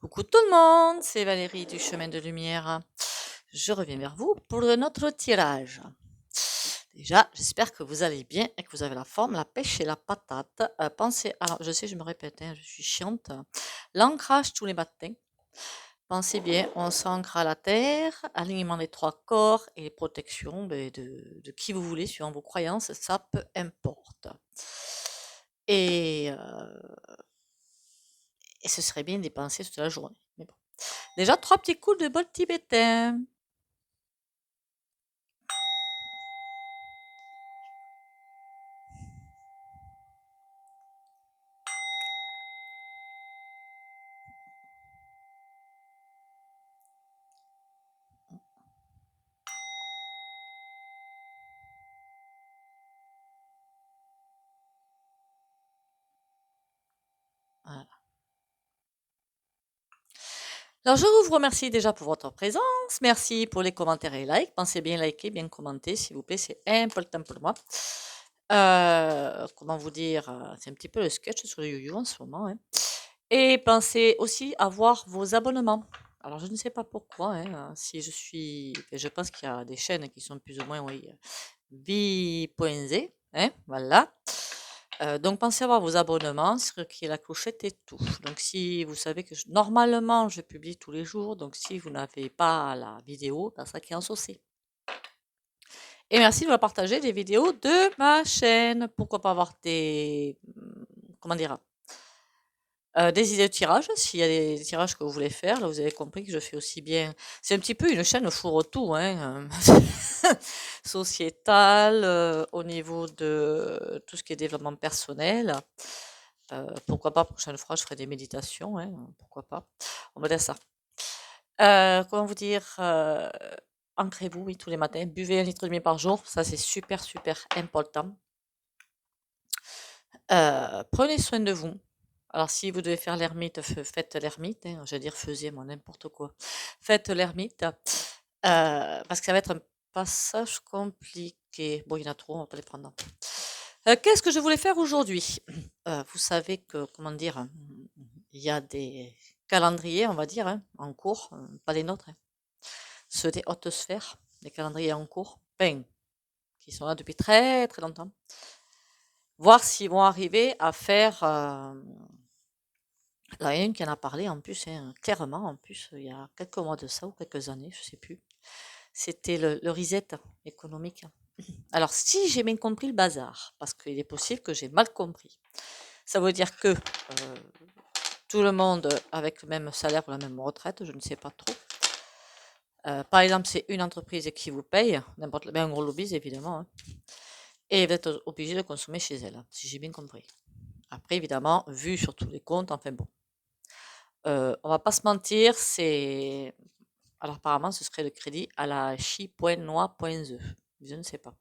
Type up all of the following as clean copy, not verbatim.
Coucou tout le monde, c'est Valérie du Chemin de Lumière. Je reviens vers vous pour notre tirage. Déjà, j'espère que vous allez bien et que vous avez la forme, la pêche et la patate. Pensez, alors je sais, je me répète, je suis chiante. L'ancrage tous les matins. Pensez bien, on s'ancre à la terre, alignement des trois corps et protection de qui vous voulez, suivant vos croyances, ça peu importe. Et, et ce serait bien de dépenser toute la journée. Mais bon. Déjà, 3 petits coups de bol tibétain. Voilà. Alors, je vous remercie déjà pour votre présence. Merci pour les commentaires et likes. Pensez bien liker, bien commenter, s'il vous plaît. C'est important pour moi. Comment vous dire, c'est un petit peu le sketch sur le you en ce moment, hein. Et pensez aussi à voir vos abonnements. Alors, je ne sais pas pourquoi, hein, si je pense qu'il y a des chaînes qui sont plus ou moins, oui, vie.z, hein, voilà. Donc pensez à avoir vos abonnements, sur qui est la clochette et tout. Donc si vous savez que normalement je publie tous les jours, donc si vous n'avez pas la vidéo, ben, ça qui est en saucé. Et merci de me partager des vidéos de ma chaîne. Pourquoi pas avoir comment dire, des idées de tirage, s'il y a des tirages que vous voulez faire. Là, vous avez compris que je fais aussi bien. C'est un petit peu une chaîne fourre-tout, hein, sociétale, au niveau de tout ce qui est développement personnel. Pourquoi pas, prochaine fois, je ferai des méditations, hein, pourquoi pas. On me laisse ça. Comment vous dire, ancrez-vous, oui, tous les matins. Buvez 1,5 litre par jour, ça c'est super, super important. Prenez soin de vous. Alors, si vous devez faire l'ermite, faites l'ermite, hein, j'allais dire faisiez, moi, n'importe quoi. Faites l'ermite, parce que ça va être un passage compliqué. Bon, il y en a trop, on va pas les prendre. Qu'est-ce que je voulais faire aujourd'hui? Vous savez que, comment dire, il y a des calendriers, on va dire, hein, en cours, pas les nôtres, hein, ceux des hautes sphères, des calendriers en cours, ben, qui sont là depuis très très longtemps. Voir s'ils vont arriver à faire. Il y en a une qui en a parlé en plus, hein, clairement, en plus, il y a quelques mois de ça ou quelques années, je sais plus. C'était le reset économique. Alors, si j'ai bien compris le bazar, parce qu'il est possible que j'ai mal compris, ça veut dire que tout le monde avec le même salaire ou la même retraite, je ne sais pas trop. Par exemple, c'est une entreprise qui vous paye, n'importe, un gros lobby évidemment, hein, et vous êtes obligé de consommer chez elle, si j'ai bien compris. Après, évidemment, vu sur tous les comptes, enfin bon. On va pas se mentir, c'est. Alors apparemment, ce serait le crédit à la chi.noix.ze. Je ne sais pas.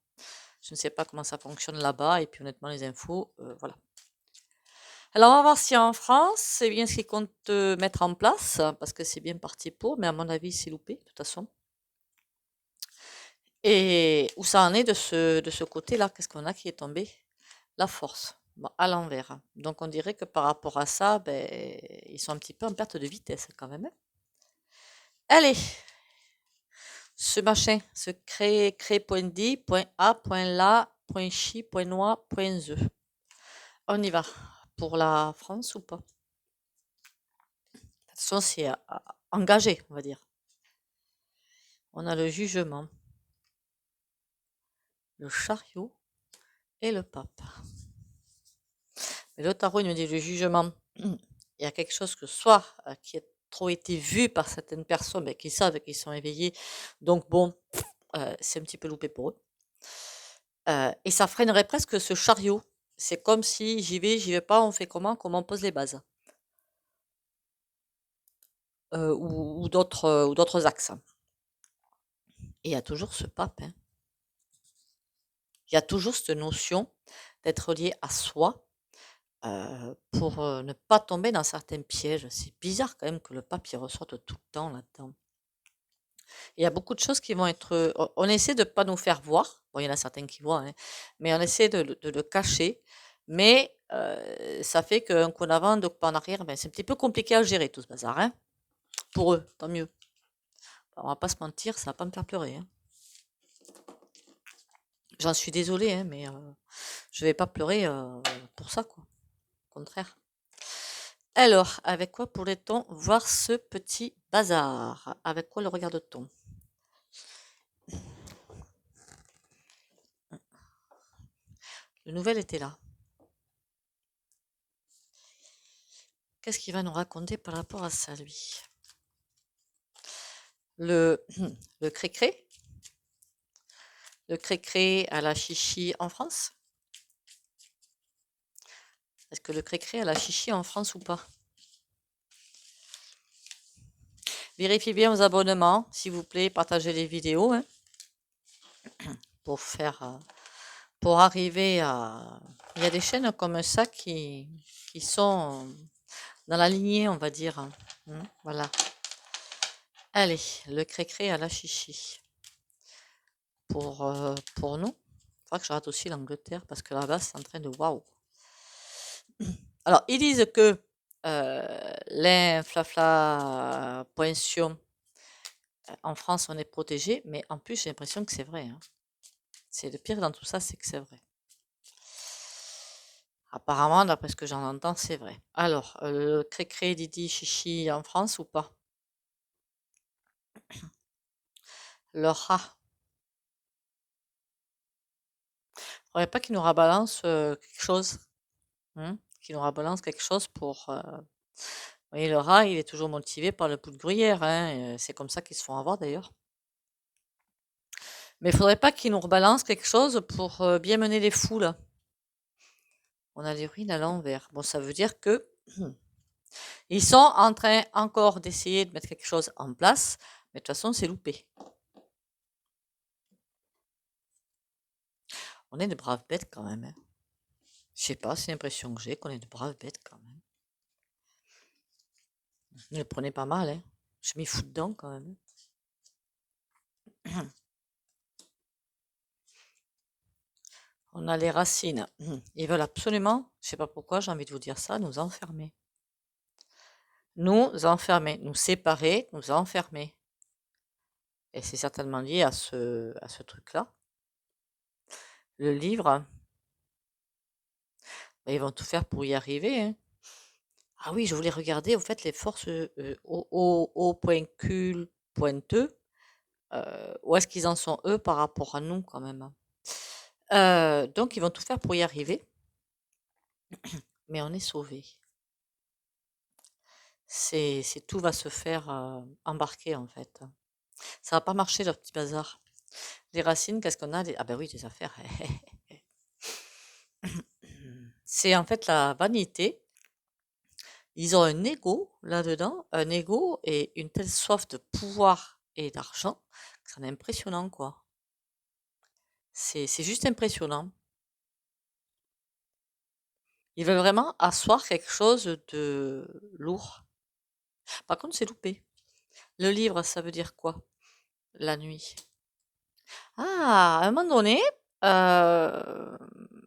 Je ne sais pas comment ça fonctionne là-bas, et puis honnêtement, les infos, voilà. Alors on va voir si en France, c'est bien ce qu'ils comptent mettre en place, parce que c'est bien parti pour, mais à mon avis, c'est loupé, de toute façon. Et où ça en est de ce côté-là, qu'est-ce qu'on a qui est tombé? La force. Bon, à l'envers. Donc on dirait que par rapport à ça, ben, ils sont un petit peu en perte de vitesse quand même, hein. Allez, ce machin, ce créer.di.a.la.chi.noix.ze. On y va. Pour la France ou pas? De toute façon, c'est engagé, on va dire. On a le jugement, le chariot et le pape. Mais le tarot, il nous dit le jugement. Il y a quelque chose que soit qui a trop été vu par certaines personnes, mais qui savent qu'ils sont éveillés. Donc bon, c'est un petit peu loupé pour eux. Et ça freinerait presque ce chariot. C'est comme si j'y vais pas, on fait comment on pose les bases. Ou d'autres axes. Et il y a toujours ce pape, hein. Il y a toujours cette notion d'être lié à soi, pour ne pas tomber dans certains pièges. C'est bizarre quand même que le pape y ressorte tout le temps là-dedans. Il y a beaucoup de choses qui vont être. On essaie de ne pas nous faire voir. Bon, il y en a certains qui voient, hein, mais on essaie de le cacher. Mais ça fait qu'un coup en avant, deux coups en arrière, ben, c'est un petit peu compliqué à gérer tout ce bazar, hein. Pour eux, tant mieux. On va pas se mentir, ça va pas me faire pleurer, hein. J'en suis désolée, hein, mais je vais pas pleurer pour ça, quoi. Au contraire. Alors, avec quoi pourrait-on voir ce petit bazar? Avec quoi le regarde-t-on? Le nouvel était là. Qu'est-ce qu'il va nous raconter par rapport à ça, lui? Le, le cré-cré? Le cré-cré à la chichi en France? Est-ce que le cré-cré a la chichi en France ou pas? Vérifiez bien vos abonnements, s'il vous plaît, partagez les vidéos, hein, pour faire, pour arriver à... Il y a des chaînes comme ça qui sont dans la lignée, on va dire, hein. Voilà. Allez, le cré-cré à la chichi. Pour nous. Il faudra que je rate aussi l'Angleterre parce que là-bas, c'est en train de waouh. Alors, ils disent que l'inflafla.sion, en France, on est protégé, mais en plus, j'ai l'impression que c'est vrai, hein. C'est le pire dans tout ça, c'est que c'est vrai. Apparemment, d'après ce que j'en entends, c'est vrai. Alors, cré-cré, didi, chichi en France ou pas? Le rat. Faudrait pas qu'il nous rabalance quelque chose. Qu'il nous rabalance quelque chose pour. Vous voyez, le rat, il est toujours motivé par le pouls de gruyère, hein. C'est comme ça qu'ils se font avoir d'ailleurs. Mais il faudrait pas qu'il nous rebalance quelque chose pour bien mener les foules. On a les ruines à l'envers. Bon, ça veut dire que ils sont en train encore d'essayer de mettre quelque chose en place, mais de toute façon, c'est loupé. On est de braves bêtes quand même, hein. Je sais pas, c'est l'impression que j'ai qu'on est de braves bêtes quand même. Ne le prenez pas mal, hein. Je m'y fous dedans quand même. On a les racines. Ils veulent absolument, je sais pas pourquoi, j'ai envie de vous dire ça, nous enfermer. Nous enfermer, nous séparer, nous enfermer. Et c'est certainement lié à ce truc-là. Le livre, ils vont tout faire pour y arriver, hein. Ah oui, je voulais regarder, au fait, les forces O.Q.E, où est-ce qu'ils en sont, eux, par rapport à nous, quand même, hein. Donc, ils vont tout faire pour y arriver, mais on est sauvés. C'est tout va se faire embarquer, en fait. Ça va pas marcher, leur petit bazar. Les racines, qu'est-ce qu'on a? Ah ben oui, des affaires. C'est en fait la vanité. Ils ont un ego là-dedans, un ego et une telle soif de pouvoir et d'argent que c'est impressionnant, quoi. C'est juste impressionnant. Ils veulent vraiment asseoir quelque chose de lourd. Par contre, c'est loupé. Le livre, ça veut dire quoi? La nuit. Ah, à un moment donné,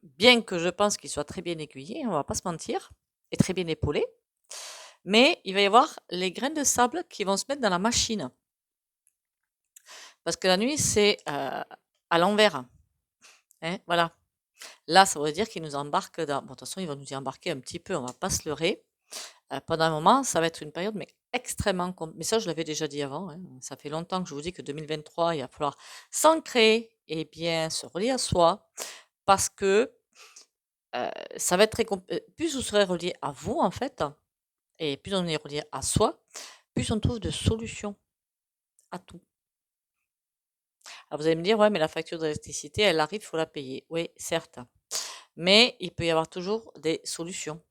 bien que je pense qu'il soit très bien aiguillé, on va pas se mentir, et très bien épaulé, mais il va y avoir les graines de sable qui vont se mettre dans la machine. Parce que la nuit, c'est à l'envers, hein, voilà. Là, ça veut dire qu'ils nous embarquent dans... Bon, de toute façon, ils vont nous y embarquer un petit peu, on va pas se leurrer. Pendant un moment, ça va être une période, mais extrêmement... Mais ça, je l'avais déjà dit avant, hein. Ça fait longtemps que je vous dis que 2023, il va falloir s'ancrer et bien se relier à soi, parce que ça va être très... Plus vous serez relié à vous, en fait, et plus on est relié à soi, plus on trouve de solutions à tout. Alors vous allez me dire, ouais, mais la facture d'électricité, elle arrive, il faut la payer. Oui, certes. Mais il peut y avoir toujours des solutions.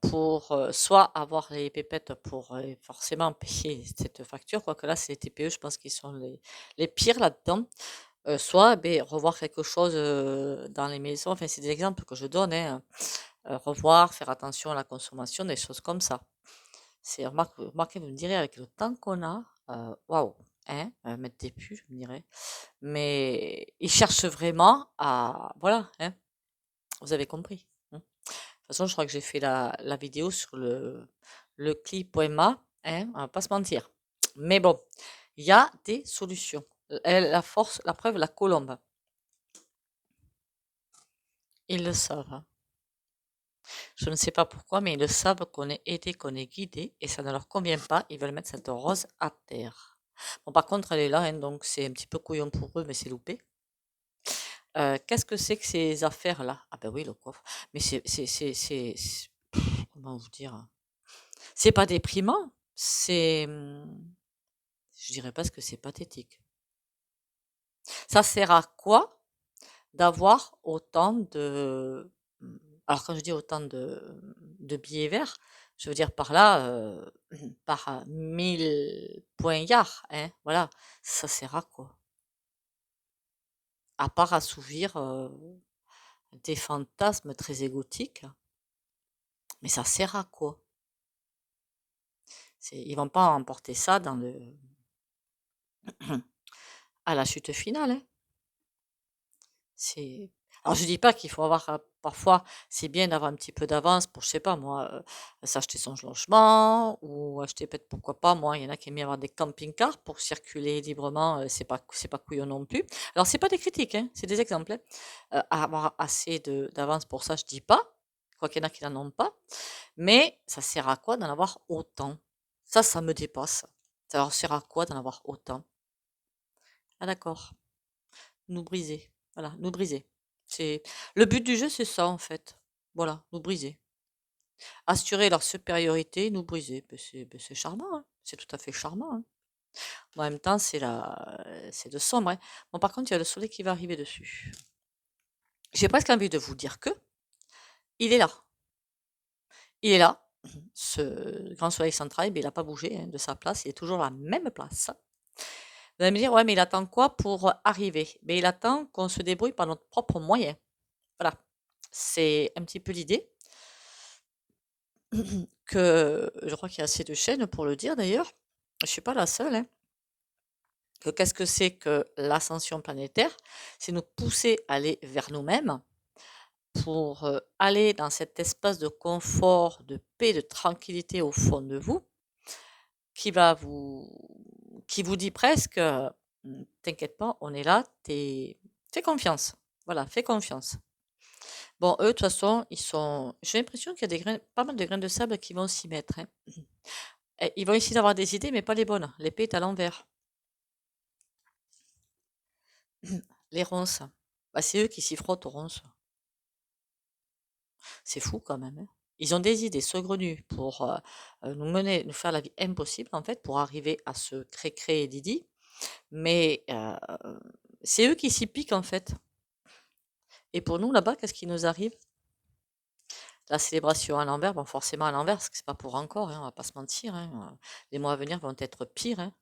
Pour soit avoir les pépettes pour forcément payer cette facture, quoique là, c'est les TPE, je pense qu'ils sont les pires là-dedans. Soit revoir quelque chose dans les maisons. Enfin, c'est des exemples que je donne, hein. Revoir, faire attention à la consommation, des choses comme ça. Remarquez, vous me direz, avec le temps qu'on a, waouh, hein, mettre des pulls, je me dirais. Mais ils cherchent vraiment à... Voilà, hein, vous avez compris. façon, je crois que j'ai fait la vidéo sur le clip.ma, hein, on va pas se mentir. Mais bon, il y a des solutions. La force, la preuve, la colombe. Ils le savent, hein. Je ne sais pas pourquoi, mais ils le savent qu'on est aidé, qu'on est guidé, et ça ne leur convient pas. Ils veulent mettre cette rose à terre. Bon, par contre, elle est là, hein, donc c'est un petit peu couillon pour eux, mais c'est loupé. Qu'est-ce que c'est que ces affaires-là? Ah ben oui, le coffre. Mais comment vous dire? C'est pas déprimant, je dirais pas ce que c'est pathétique. Ça sert à quoi d'avoir autant de, alors quand je dis autant de billets verts, je veux dire par là, par 1000 points-yards, hein, voilà. Ça sert à quoi? À part assouvir, des fantasmes très égotiques, mais ça sert à quoi? Ils vont pas emporter ça à la chute finale, hein. C'est Alors je dis pas qu'il faut avoir, parfois c'est bien d'avoir un petit peu d'avance pour, je sais pas moi, s'acheter son logement ou acheter peut-être, pourquoi pas, moi, il y en a qui aiment bien avoir des camping-cars pour circuler librement, c'est pas couillon non plus. Alors c'est pas des critiques, hein, c'est des exemples, hein. Avoir assez de d'avance pour ça, je dis pas, quoi qu'il y en a qui n'en ont pas, mais ça sert à quoi d'en avoir autant? Ça me dépasse. Ça leur sert à quoi d'en avoir autant? Ah d'accord. Nous briser. Voilà, nous briser. C'est le but du jeu, c'est ça en fait. Voilà, nous briser. Assurer leur supériorité, nous briser. C'est charmant, hein. C'est tout à fait charmant, hein. Mais en même temps, c'est de sombre, hein. Bon, par contre, il y a le soleil qui va arriver dessus. J'ai presque envie de vous dire que il est là. Il est là. Ce grand soleil central, mais il n'a pas bougé, hein, de sa place. Il est toujours à la même place. Vous allez me dire, ouais, mais il attend quoi pour arriver? Mais il attend qu'on se débrouille par notre propre moyen. Voilà. C'est un petit peu l'idée. Que je crois qu'il y a assez de chaînes pour le dire d'ailleurs. Je suis pas la seule, hein. Que qu'est-ce que c'est que l'ascension planétaire? C'est nous pousser à aller vers nous-mêmes pour, aller dans cet espace de confort, de paix, de tranquillité au fond de vous, qui va vous qui vous dit presque, «T'inquiète pas, on est là, fais confiance». Voilà, fais confiance. Bon, eux, de toute façon, j'ai l'impression qu'il y a pas mal de grains de sable qui vont s'y mettre, hein. Et ils vont essayer d'avoir des idées, mais pas les bonnes. L'épée est à l'envers. Les ronces. Bah, c'est eux qui s'y frottent aux ronces. C'est fou quand même, hein. Ils ont des idées saugrenues pour nous faire la vie impossible, en fait, pour arriver à ce cré-cré et Didi. Mais c'est eux qui s'y piquent, en fait. Et pour nous, là-bas, qu'est-ce qui nous arrive? La célébration à l'envers, bon, forcément à l'envers, parce que c'est pas pour encore, hein, on va pas se mentir, hein. Les mois à venir vont être pires, hein.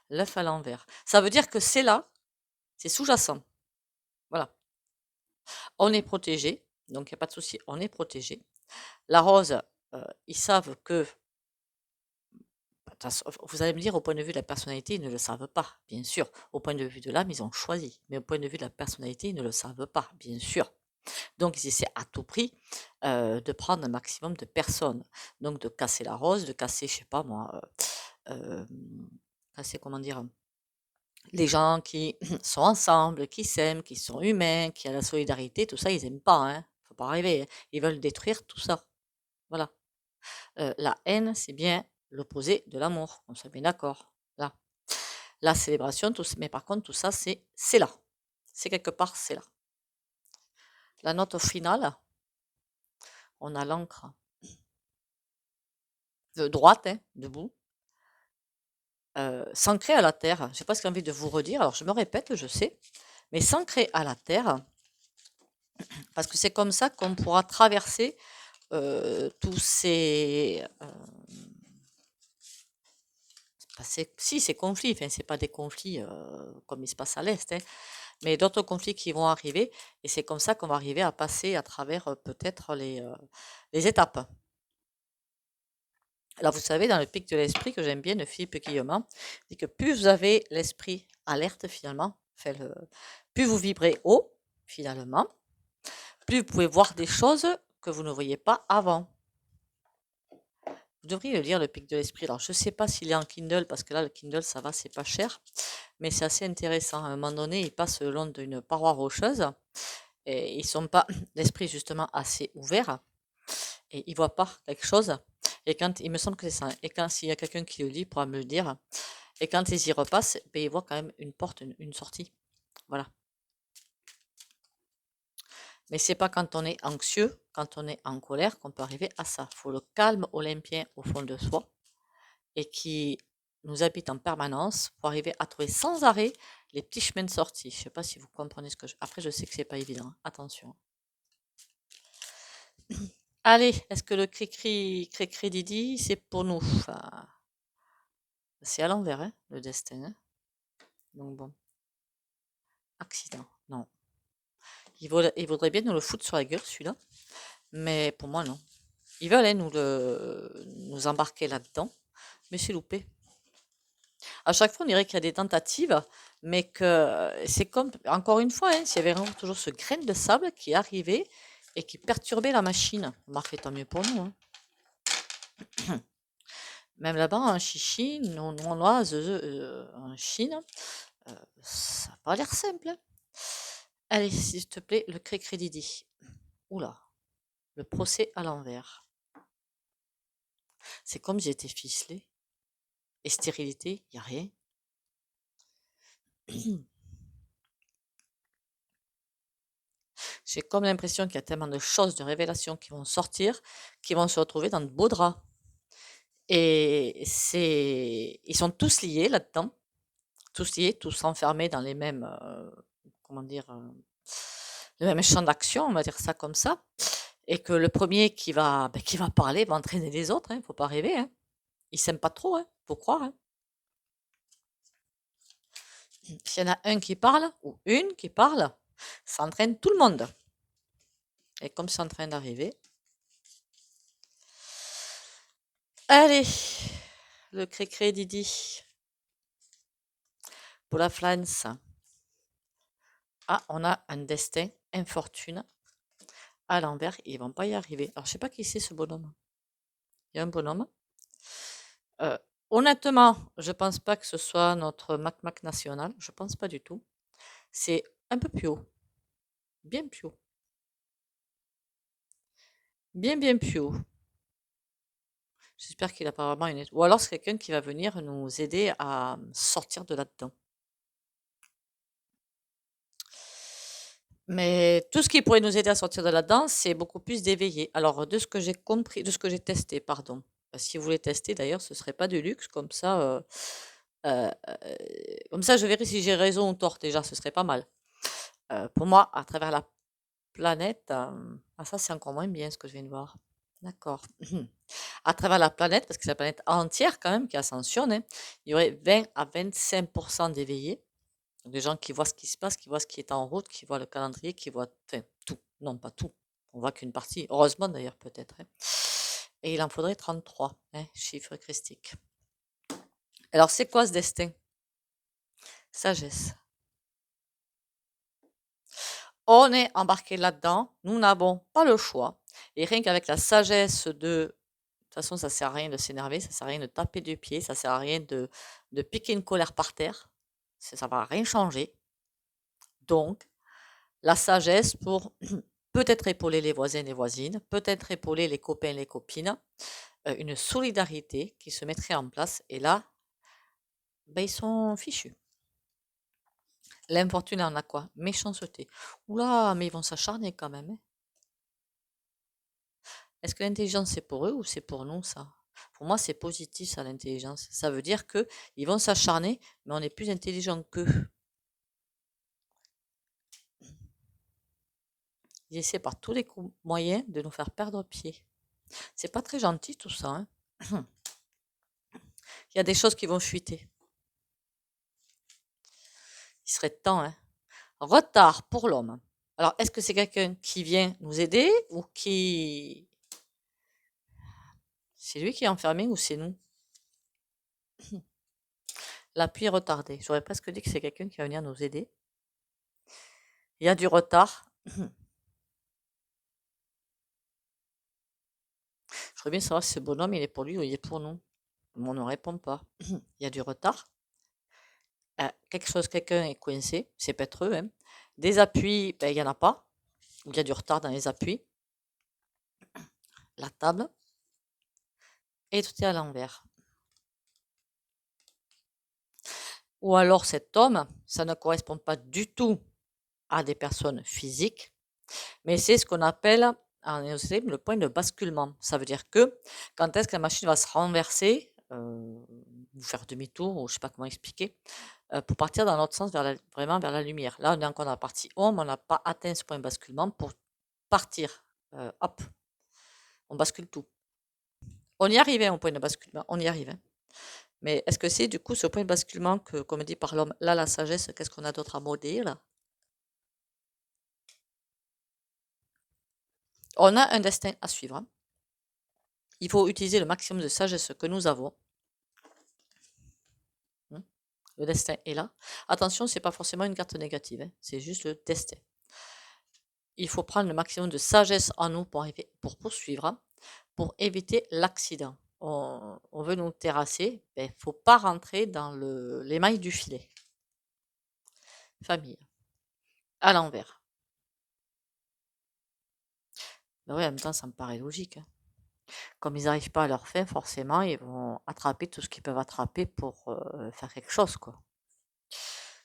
L'œuf à l'envers. Ça veut dire que c'est là, c'est sous-jacent. Voilà. On est protégé, donc il y a pas de souci, on est protégé. La rose, ils savent que, vous allez me dire, au point de vue de la personnalité, ils ne le savent pas, bien sûr. Au point de vue de l'âme, ils ont choisi, mais au point de vue de la personnalité, ils ne le savent pas, bien sûr. Donc ils essaient à tout prix, de prendre un maximum de personnes. Donc de casser la rose, de casser, je sais pas moi, casser, comment dire? Les gens qui sont ensemble, qui s'aiment, qui sont humains, qui a la solidarité, tout ça, ils aiment pas, hein. Faut pas rêver, hein. Ils veulent détruire tout ça. Voilà. La haine, c'est bien l'opposé de l'amour, on soit bien d'accord. Là. La célébration, mais par contre, tout ça, c'est là. C'est quelque part, c'est là. La note finale, on a l'encre de droite, hein, debout, s'ancrer à la terre. J'ai presque envie de vous redire, alors je me répète, je sais, mais s'ancrer à la terre, parce que c'est comme ça qu'on pourra traverser tous ces si ces conflits, enfin c'est pas des conflits comme il se passe à l'est, hein, mais d'autres conflits qui vont arriver, et c'est comme ça qu'on va arriver à passer à travers peut-être les étapes. Alors vous savez, dans le pic de l'esprit que j'aime bien de Philippe Guillemot, dit que plus vous avez l'esprit alerte finalement, plus vous vibrez haut finalement, plus vous pouvez voir des choses que vous ne voyez pas avant. Vous devriez le lire, Le Pic de l'Esprit. Alors, je ne sais pas s'il est en Kindle, parce que là, le Kindle, ça va, c'est pas cher. Mais c'est assez intéressant. À un moment donné, il passe le long d'une paroi rocheuse. Et ils sont pas, l'esprit justement, assez ouvert. Et ils voient pas quelque chose. Et quand, il me semble que c'est ça. Et quand s'il y a quelqu'un qui le lit, il pourra me le dire. Et quand ils y repassent, ben, ils voient quand même une porte, une sortie. Voilà. Mais c'est pas quand on est anxieux, quand on est en colère, qu'on peut arriver à ça. Il faut le calme olympien au fond de soi et qui nous habite en permanence pour arriver à trouver sans arrêt les petits chemins de sortie. Je sais pas si vous comprenez ce que je... Après, je sais que c'est pas évident. Attention. Allez, est-ce que le cri-cri Didi, c'est pour nous? Enfin, c'est à l'envers, hein, le destin. Hein. Donc bon. Accident. Non. Il voudrait bien nous le foutre sur la gueule, celui-là. Mais pour moi, non. Ils veulent hein, nous embarquer là-dedans. Mais c'est loupé. À chaque fois, on dirait qu'il y a des tentatives, mais que c'est comme, encore une fois, hein, s'il y avait vraiment toujours ce grain de sable qui arrivait et qui perturbait la machine. Remarquez, tant mieux pour nous. Hein. Même là-bas, en Chine, en Chine, ça n'a pas l'air simple. Hein. Allez, s'il te plaît, le crédit. Oula, le procès à l'envers. C'est comme si j'étais ficelé. Et stérilité, il n'y a rien. J'ai comme l'impression qu'il y a tellement de choses, de révélations qui vont sortir, qui vont se retrouver dans de beaux draps. Et ils sont tous liés là-dedans, tous liés, tous enfermés dans les mêmes, comment dire, le même champ d'action, on va dire ça comme ça. Et que le premier qui va parler va entraîner les autres, hein, faut pas rêver, hein. Ils s'aiment pas trop, hein, faut croire, hein. S'il y en a un qui parle, ou une qui parle, ça entraîne tout le monde. Et comme c'est en train d'arriver, allez, le cré Didi, pour la France. Ah, on a un destin, infortune, à l'envers, ils vont pas y arriver. Alors, je sais pas qui c'est ce bonhomme. Il y a un bonhomme. Euh, honnêtement, je pense pas que ce soit notre Mac national. Je pense pas du tout. C'est un peu plus haut. Bien plus haut. Bien plus haut. J'espère qu'il a pas vraiment une... Ou alors c'est quelqu'un qui va venir nous aider à sortir de là-dedans. Mais tout ce qui pourrait nous aider à sortir de là-dedans, c'est beaucoup plus d'éveiller. Alors, de ce que j'ai compris, de ce que j'ai testé, pardon. Si vous voulez tester, d'ailleurs, ce serait pas du luxe, euh, euh, comme ça, je verrai si j'ai raison ou tort. Déjà, ce serait pas mal. Pour moi, à travers la planète, ah ça, c'est encore moins bien ce que je viens de voir. D'accord. À travers la planète, parce que c'est la planète entière quand même qui ascensionne, hein, il y aurait 20 à 25% d'éveillés. Des gens qui voient ce qui se passe, qui voient ce qui est en route, qui voient le calendrier, qui voient enfin, tout. Non, pas tout. On voit qu'une partie. Heureusement d'ailleurs, peut-être. Hein. Et il en faudrait 33, hein, chiffre christique. Alors, c'est quoi ce destin? Sagesse. On est embarqué là-dedans. Nous n'avons pas le choix. Et rien qu'avec la sagesse de toute façon, ça sert à rien de s'énerver, ça sert à rien de taper du pied, ça sert à rien de piquer une colère par terre. Ça va rien changer. Donc, la sagesse pour peut-être épauler les voisins et les voisines, peut-être épauler les copains et les copines, une solidarité qui se mettrait en place. Et là, ben, ils sont fichus. L'infortune en a quoi? Méchanceté. Oula, mais ils vont s'acharner quand même. Hein. Est-ce que l'intelligence c'est pour eux ou c'est pour nous ça? Pour moi, c'est positif ça, l'intelligence. Ça veut dire que ils vont s'acharner, mais on est plus intelligent qu'eux. Ils essaient par tous les moyens de nous faire perdre pied. C'est pas très gentil tout ça. Hein. Il y a des choses qui vont fuiter. Il serait temps. Hein. Retard pour l'homme. Alors, est-ce que c'est quelqu'un qui vient nous aider ou qui... C'est lui qui est enfermé ou c'est nous? L'appui est retardé. J'aurais presque dit que c'est quelqu'un qui va venir nous aider. Il y a du retard. faut bien savoir si ce bonhomme, il est pour lui ou il est pour nous. On ne répond pas. Il y a du retard. Quelqu'un est coincé, c'est peut-être eux, hein. Des appuis, ben, il n'y en a pas. Il y a du retard dans les appuis. La table. Et tout est à l'envers. Ou alors cet homme, ça ne correspond pas du tout à des personnes physiques, mais c'est ce qu'on appelle en ésotérisme le point de basculement. Ça veut dire que quand est-ce que la machine va se renverser, ou faire demi-tour, ou je ne sais pas comment expliquer, pour partir dans l'autre sens, vraiment vers la lumière. Là, on est encore dans la partie ombre, on n'a pas atteint ce point de basculement pour partir. Hop, on bascule tout. On y arrivait au point de basculement, on y arrivait. Mais est-ce que c'est du coup ce point de basculement que, comme dit par l'homme, là, la sagesse, qu'est-ce qu'on a d'autre à modérer là? On a un destin à suivre. Il faut utiliser le maximum de sagesse que nous avons. Le destin est là. Attention, c'est pas forcément une carte négative, hein, c'est juste le destin. Il faut prendre le maximum de sagesse en nous pour poursuivre, pour éviter l'accident. On veut nous terrasser, il ne faut pas rentrer dans les mailles du filet. Famille. À l'envers. Ben oui, en même temps, ça me paraît logique, hein. Comme ils n'arrivent pas à leur fin, forcément, ils vont attraper tout ce qu'ils peuvent attraper pour faire quelque chose, quoi.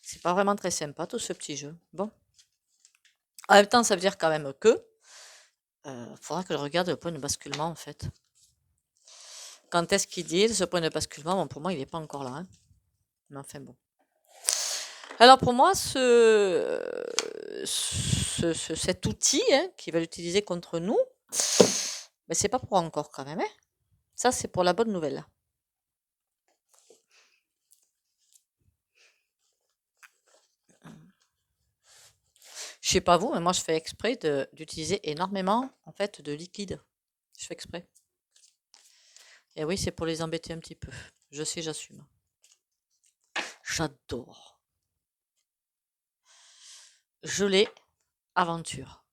C'est pas vraiment très sympa, tout ce petit jeu. Bon. En même temps, ça veut dire quand même que faudra que je regarde le point de basculement, en fait. Quand est-ce qu'il dit ce point de basculement? Bon, pour moi, il n'est pas encore là, hein. Mais enfin, bon. Alors, pour moi, cet outil, hein, qui va l'utiliser contre nous, mais c'est pas pour encore quand même, hein. Ça, c'est pour la bonne nouvelle. Je sais pas vous, mais moi, je fais exprès d'utiliser énormément, en fait, de liquide. Je fais exprès. Et oui, c'est pour les embêter un petit peu. Je sais, j'assume. J'adore. Gelée, aventure.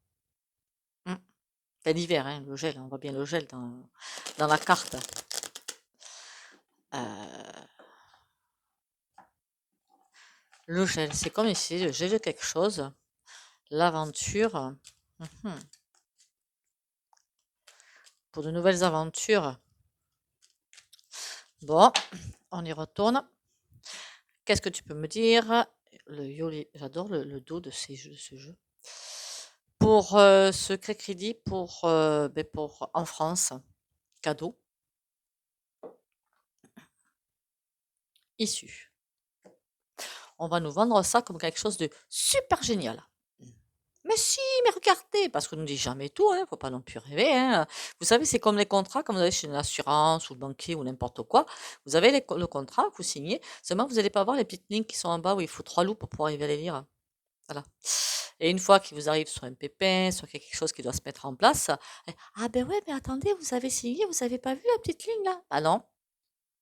C'est l'hiver, hein, le gel, on voit bien le gel dans la carte. Le gel, c'est comme ici, le gel de quelque chose. L'aventure. Pour de nouvelles aventures. Bon, on y retourne. Qu'est-ce que tu peux me dire? J'adore le dos de ce jeu. Pour secret crédit pour en France, cadeau. Issu. On va nous vendre ça comme quelque chose de super génial. Mais si, mais regardez, parce qu'on ne dit jamais tout, hein, faut pas non plus rêver, hein. Vous savez, c'est comme les contrats, comme vous avez chez une assurance ou le banquier ou n'importe quoi. Vous avez le contrat, vous signez, seulement vous n'allez pas voir les petites lignes qui sont en bas où il faut 3 loups pour pouvoir arriver à les lire. Voilà. Et une fois qu'il vous arrive sur un pépin, sur quelque chose qui doit se mettre en place, ah ben ouais, mais attendez, vous avez signé, vous n'avez pas vu la petite ligne là? Ah non,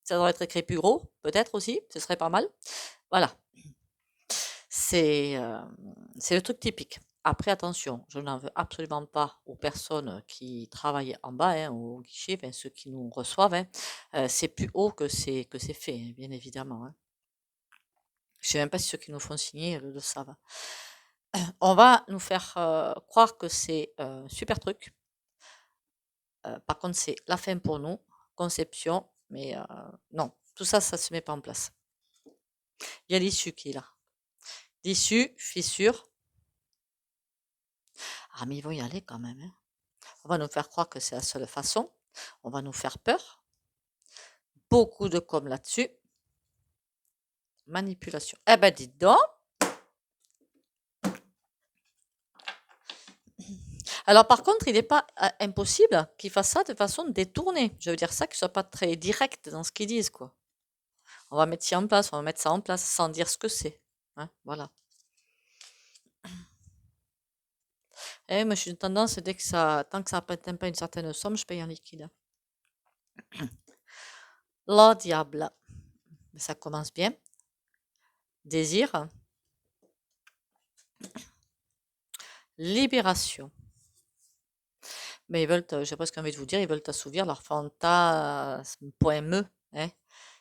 ça devrait être écrit plus gros, peut-être aussi, ce serait pas mal. Voilà. C'est le truc typique. Après, attention, je n'en veux absolument pas aux personnes qui travaillent en bas, hein, au guichet, enfin, ceux qui nous reçoivent, hein. C'est plus haut que c'est fait, hein, bien évidemment, hein. Je ne sais même pas si ceux qui nous font signer le savent. On va nous faire croire que c'est un super truc. Par contre, c'est la fin pour nous, conception, mais non, tout ça, ça ne se met pas en place. Il y a l'issue qui est là. L'issue, fissure. Ah, mais ils vont y aller quand même, hein. On va nous faire croire que c'est la seule façon. On va nous faire peur. Beaucoup de com là-dessus. Manipulation. Eh ben, dites donc. Alors, par contre, il n'est pas impossible qu'ils fassent ça de façon détournée. Je veux dire ça, qu'ils ne soient pas très directs dans ce qu'ils disent, quoi. On va mettre ça en place, on va mettre ça en place sans dire ce que c'est, hein, voilà. Eh, moi, j'ai une tendance, dès que tant que ça n'atteint pas une certaine somme, je paye en liquide. Le diable. Ça commence bien. Désir. Libération. Mais ils veulent, j'ai presque envie de vous dire, ils veulent t'assouvir leur fantasme.me, hein.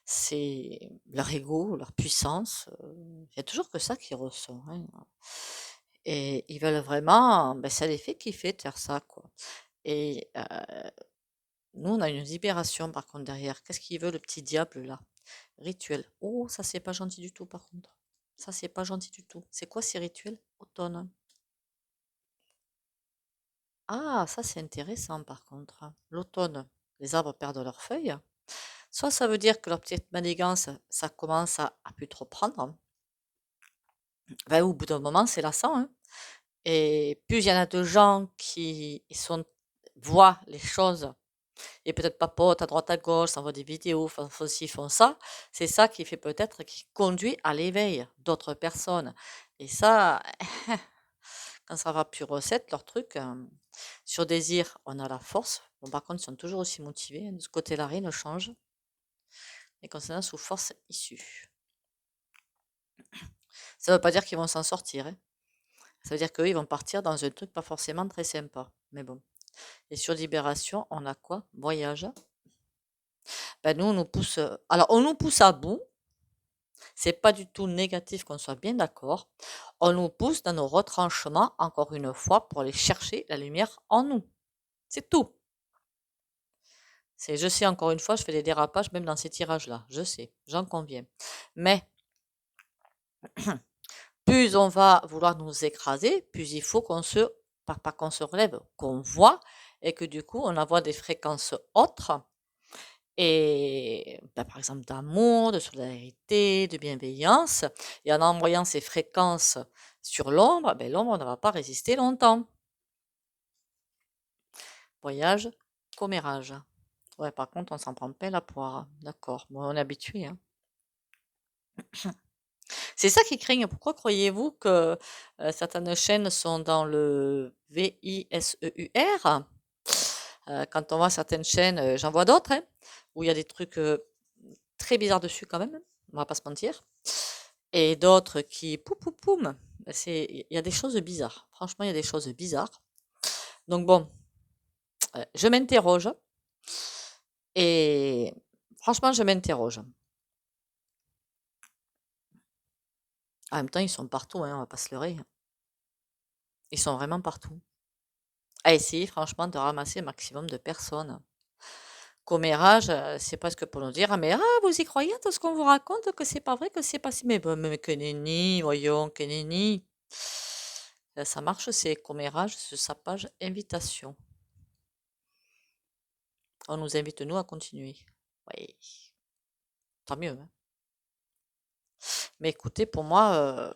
C'est leur ego, leur puissance. Il y a toujours que ça qui ressort, hein. Et ils veulent vraiment, ben, ça les fait kiffer de faire ça, quoi. Et nous, on a une libération, par contre, derrière. Qu'est-ce qu'il veut, le petit diable, là? Rituel. Oh, ça, c'est pas gentil du tout, par contre. Ça, c'est pas gentil du tout. C'est quoi ces rituels? Automne. Ah, ça, c'est intéressant, par contre, hein. L'automne, les arbres perdent leurs feuilles. Soit ça veut dire que leur petite manigance, ça commence à plus trop prendre, hein. Ben, au bout d'un moment, c'est lassant, hein. Et plus il y en a de gens qui voient les choses et peut-être papotent à droite à gauche, s'envoient des vidéos, font ci, font ça, c'est ça qui fait peut-être qui conduit à l'éveil d'autres personnes. Et ça, quand ça va plus recette, leur truc, sur désir, on a la force. Bon, par contre, ils sont toujours aussi motivés, hein. De ce côté-là, rien ne change. Et concernant sous force issue. Ça ne veut pas dire qu'ils vont s'en sortir, hein. Ça veut dire qu'eux, ils vont partir dans un truc pas forcément très sympa. Mais bon. Et sur Libération, on a quoi? Voyage. Ben nous, on nous pousse. Alors, on nous pousse à bout. C'est pas du tout négatif qu'on soit bien d'accord. On nous pousse dans nos retranchements, encore une fois, pour aller chercher la lumière en nous. C'est tout. Je sais, encore une fois, je fais des dérapages même dans ces tirages-là. Je sais, j'en conviens. Mais plus on va vouloir nous écraser, plus il faut pas qu'on se relève, qu'on voit, et que du coup, on envoie des fréquences autres. Et ben, par exemple d'amour, de solidarité, de bienveillance. Et en envoyant ces fréquences sur l'ombre, ben, l'ombre ne va pas résister longtemps. Voyage, commérage. Ouais, par contre, on s'en prend plein la poire. D'accord, bon, on est habitué, hein. C'est ça qui craignent. Pourquoi croyez-vous que certaines chaînes sont dans le VISEUR? Quand on voit certaines chaînes, j'en vois d'autres, hein, où il y a des trucs très bizarres dessus quand même, on va pas se mentir. Et d'autres qui poum poum poum. Il y a des choses bizarres. Franchement, il y a des choses bizarres. Donc bon, je m'interroge. Et franchement, je m'interroge. En même temps, ils sont partout, hein, on va pas se leurrer. Ils sont vraiment partout. À essayer, franchement, de ramasser un maximum de personnes. Commérage, c'est presque pour nous dire: «Ah mais ah, vous y croyez à tout ce qu'on vous raconte, que c'est pas vrai, que c'est pas si», mais bon, mais que nenni, voyons, que nenni. Ça marche, c'est commérage sur sa page invitation. On nous invite, nous, à continuer. Oui, tant mieux, hein. Mais écoutez, pour moi,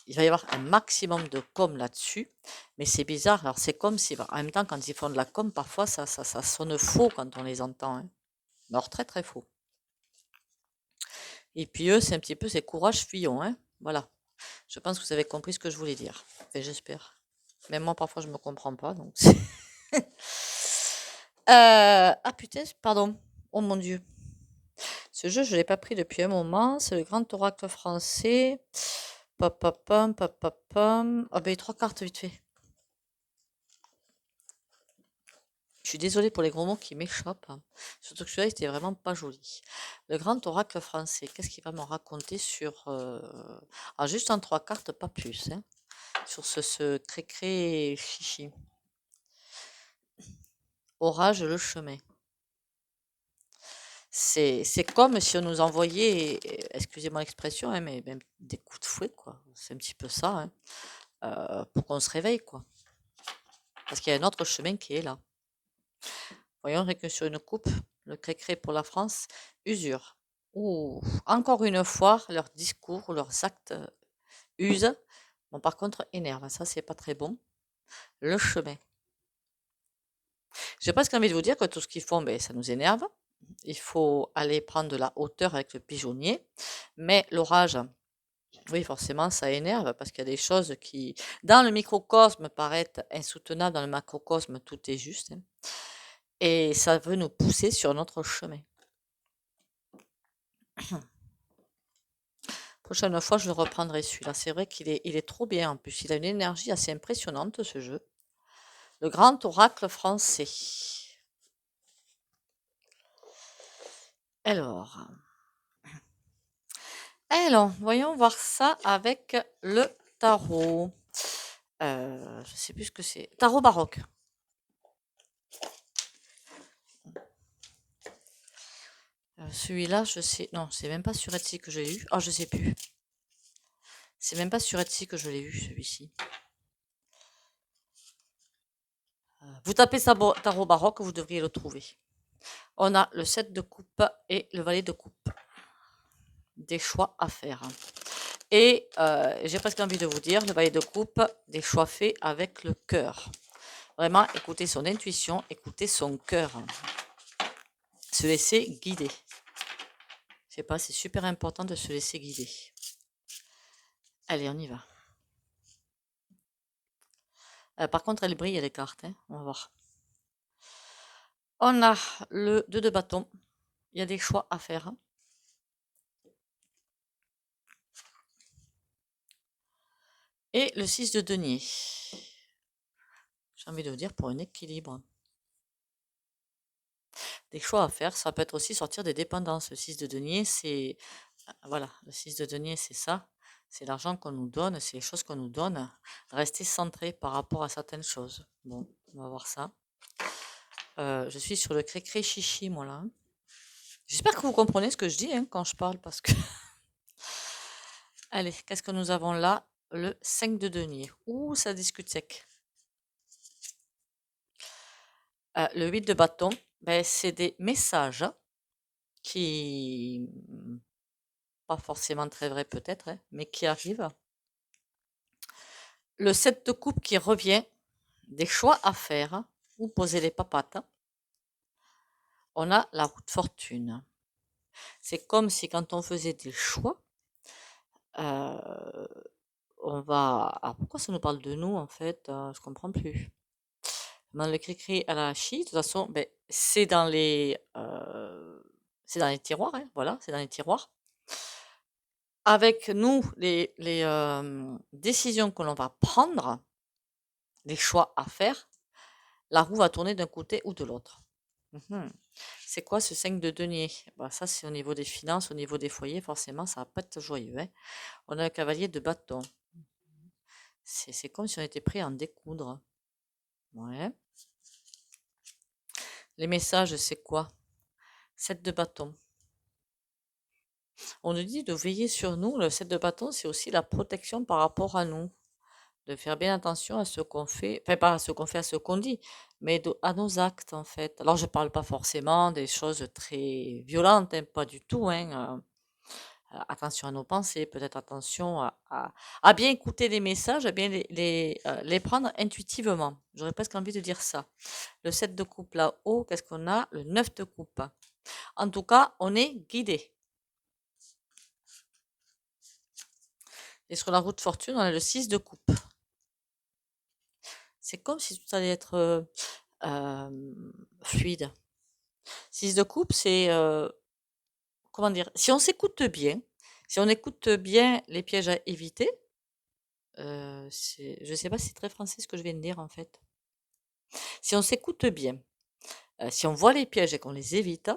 il va y avoir un maximum de com là-dessus, mais c'est bizarre. Alors, c'est comme si, en même temps, quand ils font de la com, parfois, ça sonne faux quand on les entend, hein. Alors, très, très faux. Et puis, eux, c'est un petit peu, c'est courage Fillon, hein. Voilà. Je pense que vous avez compris ce que je voulais dire. Enfin, j'espère. Même moi, parfois, je me comprends pas, donc ah putain, pardon. Oh mon Dieu. Ce jeu, je ne l'ai pas pris depuis un moment. C'est le Grand Oracle français. Papapam, papapam. Ah ben, 3 cartes vite fait. Je suis désolée pour les gros mots qui m'échappent, hein. Surtout que celui-là, il était vraiment pas joli. Le Grand Oracle français, qu'est-ce qu'il va me raconter sur... Ah, juste en 3 cartes, pas plus, hein. Sur ce cré-cré chichi. Orage, le chemin. C'est comme si on nous envoyait, excusez-moi l'expression, hein, mais même des coups de fouet, quoi. C'est un petit peu ça, hein, pour qu'on se réveille, quoi. Parce qu'il y a un autre chemin qui est là. Voyons rien que sur une coupe, le cré-cré pour la France, usure. Ouh, encore une fois, leurs discours, leurs actes usent. Bon, par contre, énervent. Ça, c'est pas très bon. Le chemin. J'ai presque envie de vous dire que tout ce qu'ils font, ben, ça nous énerve. Il faut aller prendre de la hauteur avec le pigeonnier. Mais l'orage, oui, forcément, ça énerve parce qu'il y a des choses qui, dans le microcosme, paraissent insoutenables. Dans le macrocosme, tout est juste, hein. Et ça veut nous pousser sur notre chemin. Prochaine fois, je le reprendrai celui-là. C'est vrai qu'il est trop bien en plus. Il a une énergie assez impressionnante, ce jeu. Le grand oracle français. Alors, voyons voir ça avec le tarot. Je sais plus ce que c'est. Tarot baroque. Celui-là, je sais. Non, c'est même pas sur Etsy que je l'ai eu. Ah, je sais plus. C'est même pas sur Etsy que je l'ai eu, celui-ci. Vous tapez tarot baroque, vous devriez le trouver. On a le 7 de coupe et le valet de coupe. Des choix à faire. Et j'ai presque envie de vous dire, le valet de coupe, des choix faits avec le cœur. Vraiment, écoutez son intuition, écoutez son cœur. Se laisser guider. Je sais pas, c'est super important de se laisser guider. Allez, on y va. Par contre, elle brille, les cartes. Hein. On va voir. On a le 2 de bâton. Il y a des choix à faire. Et le 6 de denier. J'ai envie de vous dire pour un équilibre. Des choix à faire, ça peut être aussi sortir des dépendances. Le 6 de denier, c'est... Voilà, le 6 de denier, c'est ça. C'est l'argent qu'on nous donne, c'est les choses qu'on nous donne. Rester centré par rapport à certaines choses. Bon, on va voir ça. Je suis sur le cré-cré chichi, moi, là. J'espère que vous comprenez ce que je dis hein, quand je parle, parce que... Allez, qu'est-ce que nous avons là? Le 5 de denier. Ouh, ça discute sec. Le 8 de bâton, ben, c'est des messages qui... Pas forcément très vrais peut-être, hein, mais qui arrivent. Le 7 de coupe qui revient. Des choix à faire ou poser les papates. On a la roue de fortune. C'est comme si quand on faisait des choix, on va... Ah, pourquoi ça nous parle de nous en fait? Je comprends plus. Dans le cri-cri à la chi, de toute façon, ben, c'est dans les tiroirs, hein, voilà, c'est dans les tiroirs. Avec nous, les décisions que l'on va prendre, les choix à faire, la roue va tourner d'un côté ou de l'autre. C'est quoi ce 5 de denier? Bah, ça, c'est au niveau des finances, au niveau des foyers, forcément, ça va pas être joyeux. Hein. On a un cavalier de bâton. C'est comme si on était prêt à en découdre. Ouais. Les messages, c'est quoi? 7 de bâton. On nous dit de veiller sur nous. Le 7 de bâton, c'est aussi la protection par rapport à nous. De faire bien attention à ce qu'on fait, enfin pas à ce qu'on fait, à ce qu'on dit, mais à nos actes en fait. Alors je parle pas forcément des choses très violentes, hein, pas du tout. Hein, attention à nos pensées, peut-être attention à bien écouter les messages, à bien les prendre intuitivement. J'aurais presque envie de dire ça. Le 7 de coupe là-haut, qu'est-ce qu'on a? Le 9 de coupe. En tout cas, on est guidé. Et sur la route de fortune, on a le 6 de coupe. C'est comme si tout allait être fluide. 6 de coupe, c'est, comment dire? Si on s'écoute bien, si on écoute bien les pièges à éviter, je sais pas si c'est très français ce que je viens de dire en fait. Si on s'écoute bien, si on voit les pièges et qu'on les évite,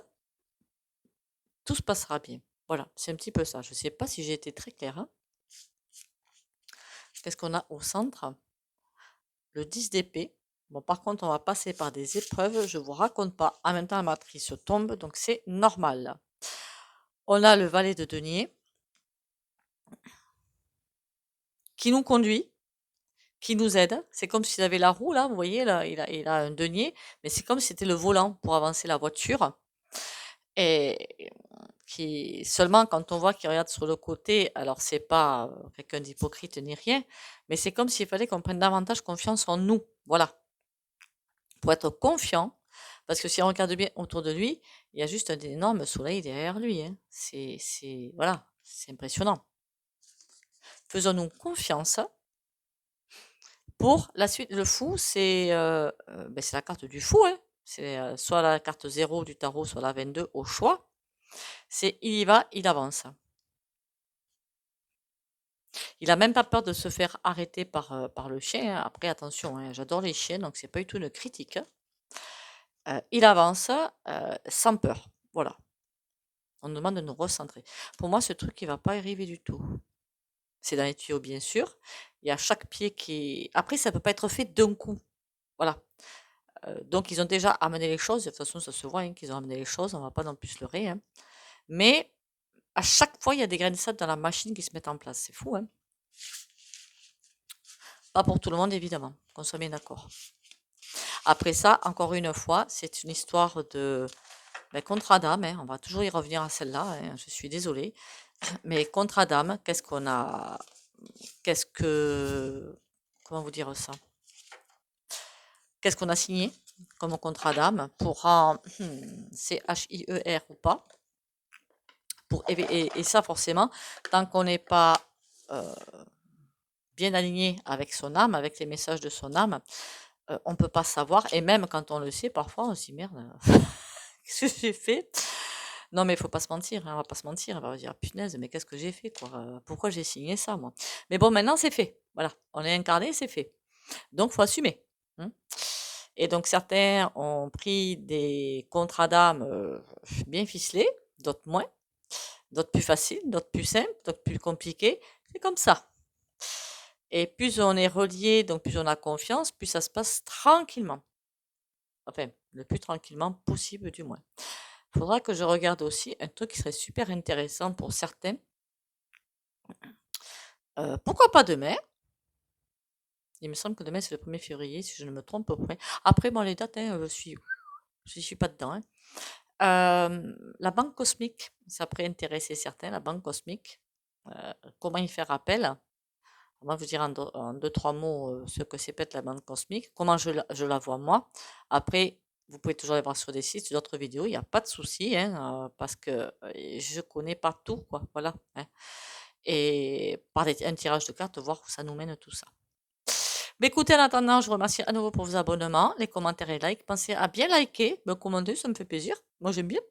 tout se passera bien. Voilà, c'est un petit peu ça. Je sais pas si j'ai été très claire, hein. Qu'est-ce qu'on a au centre? Le 10 d'épée. Bon, par contre, on va passer par des épreuves, je vous raconte pas. En même temps, la matrice tombe, donc c'est normal. On a le valet de denier qui nous conduit, qui nous aide. C'est comme s'il avait la roue, là, vous voyez, là, il a un denier, mais c'est comme si c'était le volant pour avancer la voiture. Et qui seulement quand on voit qu'il regarde sur le côté, alors c'est pas quelqu'un d'hypocrite ni rien, mais c'est comme s'il fallait qu'on prenne davantage confiance en nous. Voilà. Pour être confiant, parce que si on regarde bien autour de lui, il y a juste un énorme soleil derrière lui. Hein. Voilà, c'est impressionnant. Faisons-nous confiance pour la suite. Le fou, c'est la carte du fou. Hein. C'est soit la carte 0 du tarot, soit la 22 au choix. C'est il y va, il avance. Il a même pas peur de se faire arrêter par le chien, hein. Après, attention, hein, j'adore les chiens, donc c'est pas du tout une critique, hein. Il avance, sans peur. Voilà. On nous demande de nous recentrer. Pour moi, ce truc, il va pas arriver du tout. C'est dans les tuyaux, bien sûr. Il y a chaque pied qui. Après, ça peut pas être fait d'un coup. Voilà. Donc, ils ont déjà amené les choses. De toute façon, ça se voit hein, qu'ils ont amené les choses. On va pas non plus se leurrer, hein. Mais à chaque fois, il y a des grains de sable dans la machine qui se mettent en place. C'est fou, hein. Pas pour tout le monde, évidemment. Qu'on soit bien d'accord. Après ça, encore une fois, c'est une histoire de contrat d'âme, hein. On va toujours y revenir à celle-là, hein. Je suis désolée. Mais contrat d'âme, qu'est-ce qu'on a. Qu'est-ce que. Comment vous dire ça? Qu'est-ce qu'on a signé comme contrat d'âme pour un CHIER ou pas? Et ça, forcément, tant qu'on n'est pas bien aligné avec son âme, avec les messages de son âme, on ne peut pas savoir. Et même quand on le sait, parfois, on se dit merde, qu'est-ce que j'ai fait? Non, mais il faut pas se mentir, hein, on va pas se mentir. On va dire punaise, mais qu'est-ce que j'ai fait, quoi? Pourquoi j'ai signé ça, moi? Mais bon, maintenant, c'est fait. Voilà, on est incarné, c'est fait. Donc, faut assumer, hein. Et donc, certains ont pris des contrats d'âme bien ficelés, d'autres moins, d'autres plus faciles, d'autres plus simples, d'autres plus compliqués. C'est comme ça. Et plus on est relié, donc plus on a confiance, plus ça se passe tranquillement. Enfin, le plus tranquillement possible, du moins. Il faudra que je regarde aussi un truc qui serait super intéressant pour certains. Pourquoi pas demain? Il me semble que demain, c'est le 1er février, si je ne me trompe pas. Après, bon, les dates, hein, je suis pas dedans, hein. La banque cosmique, ça pourrait intéresser certains, la banque cosmique. Comment y faire appel? On va vous dire en deux, trois mots ce que c'est peut-être la banque cosmique, comment je la vois moi. Après, vous pouvez toujours aller voir sur des sites, sur d'autres vidéos, il n'y a pas de souci, hein, parce que je connais pas tout, quoi, voilà, hein. Et par un tirage de cartes, voir où ça nous mène tout ça. Mais écoutez, en attendant, je vous remercie à nouveau pour vos abonnements, les commentaires et likes. Pensez à bien liker, me commenter, ça me fait plaisir. Moi, j'aime bien.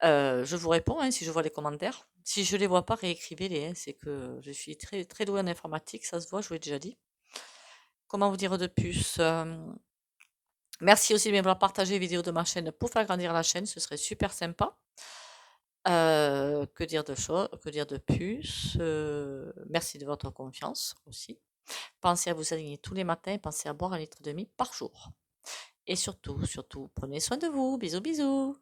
Je vous réponds hein, si je vois les commentaires. Si je les vois pas, réécrivez-les, hein. C'est que je suis très, très douée en informatique, ça se voit, je vous l'ai déjà dit. Comment vous dire de plus? Merci aussi de bien vouloir partager les vidéos de ma chaîne pour faire grandir la chaîne, ce serait super sympa. Que dire de plus? Merci de votre confiance aussi. Pensez à vous aligner tous les matins, pensez à boire 1,5 litre par jour. Et surtout, surtout, prenez soin de vous. Bisous, bisous.